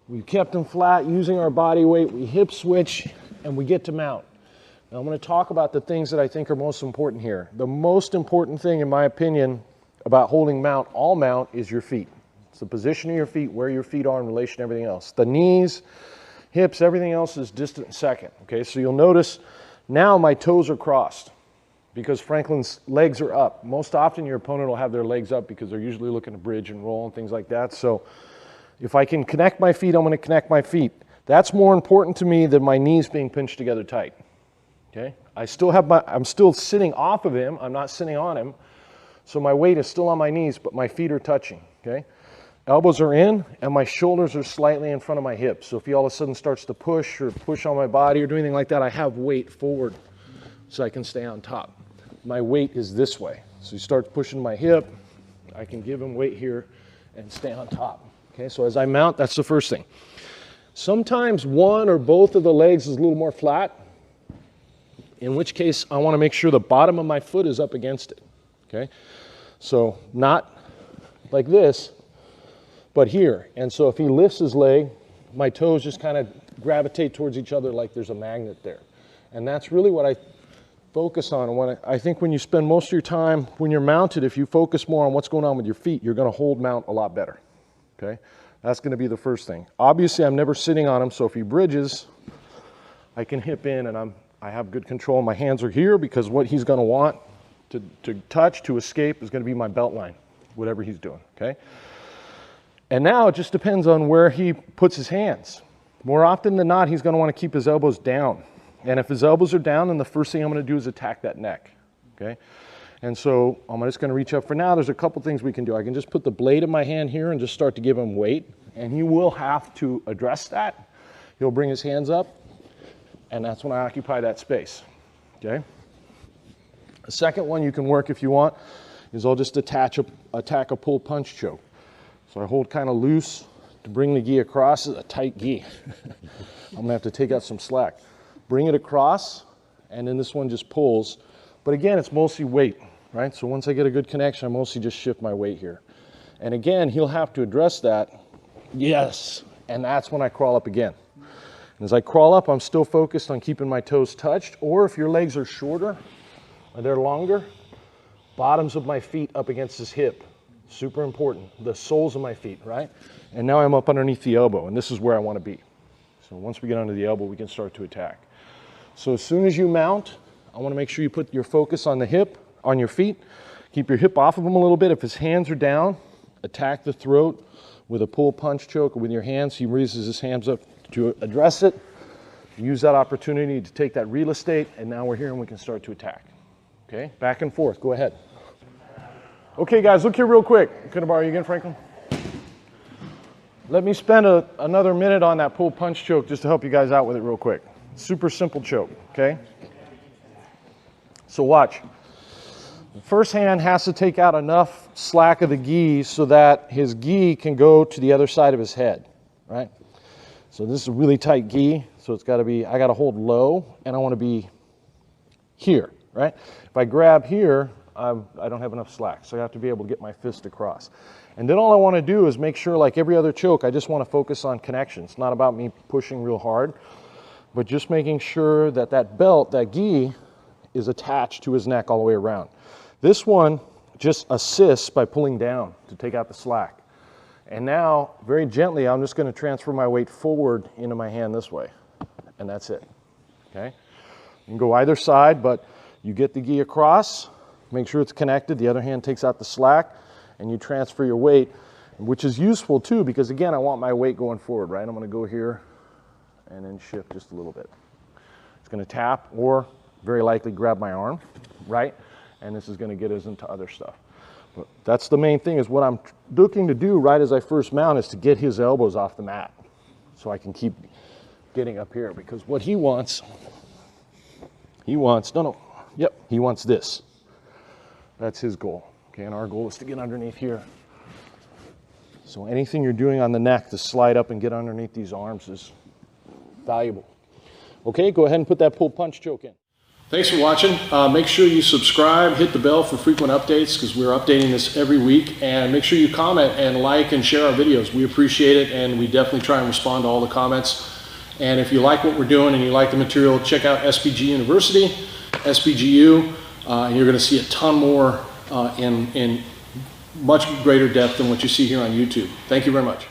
We kept them flat using our body weight. We hip switch and we get to mount. Now I'm going to talk about the things that I think are most important here. The most important thing, in my opinion, about holding mount, all mount, is your feet. It's the position of your feet, where your feet are in relation to everything else. The knees, hips, everything else is distant second. Okay, so you'll notice now my toes are crossed because Franklin's legs are up. Most often your opponent will have their legs up because they're usually looking to bridge and roll and things like that. So if I can connect my feet, I'm going to connect my feet. That's more important to me than my knees being pinched together tight. Okay, I'm still sitting off of him. I'm not sitting on him. So my weight is still on my knees, but my feet are touching. Okay, elbows are in and my shoulders are slightly in front of my hips. So if he all of a sudden starts to push on my body or do anything like that, I have weight forward so I can stay on top. My weight is this way. So he starts pushing my hip, I can give him weight here and stay on top. Okay, so as I mount, that's the first thing. Sometimes one or both of the legs is a little more flat, in which case I want to make sure the bottom of my foot is up against it. Okay, so not like this, but here. And so if he lifts his leg, my toes just kind of gravitate towards each other like there's a magnet there. And that's really what I focus on. And I think when you spend most of your time when you're mounted, if you focus more on what's going on with your feet, you're going to hold mount a lot better. Okay, that's going to be the first thing. Obviously, I'm never sitting on him, so if he bridges, I can hip in and I have good control. My hands are here because what he's going to want to touch, to escape, is going to be my belt line, whatever he's doing. Okay, and now it just depends on where he puts his hands. More often than not, he's going to want to keep his elbows down. And if his elbows are down, then the first thing I'm going to do is attack that neck. Okay, and so I'm just going to reach up. For now, there's a couple things we can do. I can just put the blade of my hand here and just start to give him weight, and he will have to address that. He'll bring his hands up, and that's when I occupy that space. Okay. The second one you can work if you want is I'll just attack a pull punch choke. So I hold kind of loose to bring the gi across. It's a tight gi. I'm going to have to take out some slack. Bring it across, and then this one just pulls. But again, it's mostly weight, right? So once I get a good connection, I mostly just shift my weight here. And again, he'll have to address that. Yes. And that's when I crawl up again. And as I crawl up, I'm still focused on keeping my toes touched. Or if your legs are shorter, or they're longer, bottoms of my feet up against his hip. Super important. The soles of my feet, right? And now I'm up underneath the elbow, and this is where I want to be. So once we get under the elbow, we can start to attack. So as soon as you mount, I want to make sure you put your focus on the hip, on your feet. Keep your hip off of him a little bit. If his hands are down, attack the throat with a pull punch choke with your hands. He raises his hands up to address it. Use that opportunity to take that real estate, and now we're here and we can start to attack. Okay, back and forth. Go ahead. Okay, guys, look here real quick. Can I borrow you again, Franklin? Let me spend another minute on that pull punch choke just to help you guys out with it real quick. Super simple choke, okay? So watch. The first hand has to take out enough slack of the gi so that his gi can go to the other side of his head, right? So this is a really tight gi, so it's got to be, I got to hold low, and I want to be here, right? If I grab here, I don't have enough slack, so I have to be able to get my fist across. And then all I want to do is make sure, like every other choke, I just want to focus on connection. It's not about me pushing real hard, but just making sure that that belt, that gi, is attached to his neck all the way around. This one just assists by pulling down to take out the slack. And now, very gently, I'm just going to transfer my weight forward into my hand this way. And that's it, okay? You can go either side, but you get the gi across, make sure it's connected, the other hand takes out the slack, and you transfer your weight, which is useful too, because again, I want my weight going forward, right? I'm going to go here and then shift just a little bit. It's going to tap or very likely grab my arm, right? And this is going to get us into other stuff. But that's the main thing, is what I'm looking to do right as I first mount is to get his elbows off the mat so I can keep getting up here, because what he wants, he wants this. That's his goal. Okay, and our goal is to get underneath here. So anything you're doing on the neck to slide up and get underneath these arms is valuable. Okay, go ahead and put that pull punch choke in. Thanks for watching. Make sure you subscribe, hit the bell for frequent updates because we're updating this every week, and make sure you comment and like and share our videos. We appreciate it, and we definitely try and respond to all the comments. And if you like what we're doing and you like the material, check out SBG University, SBGU, and you're going to see a ton more in much greater depth than what you see here on YouTube. Thank you very much.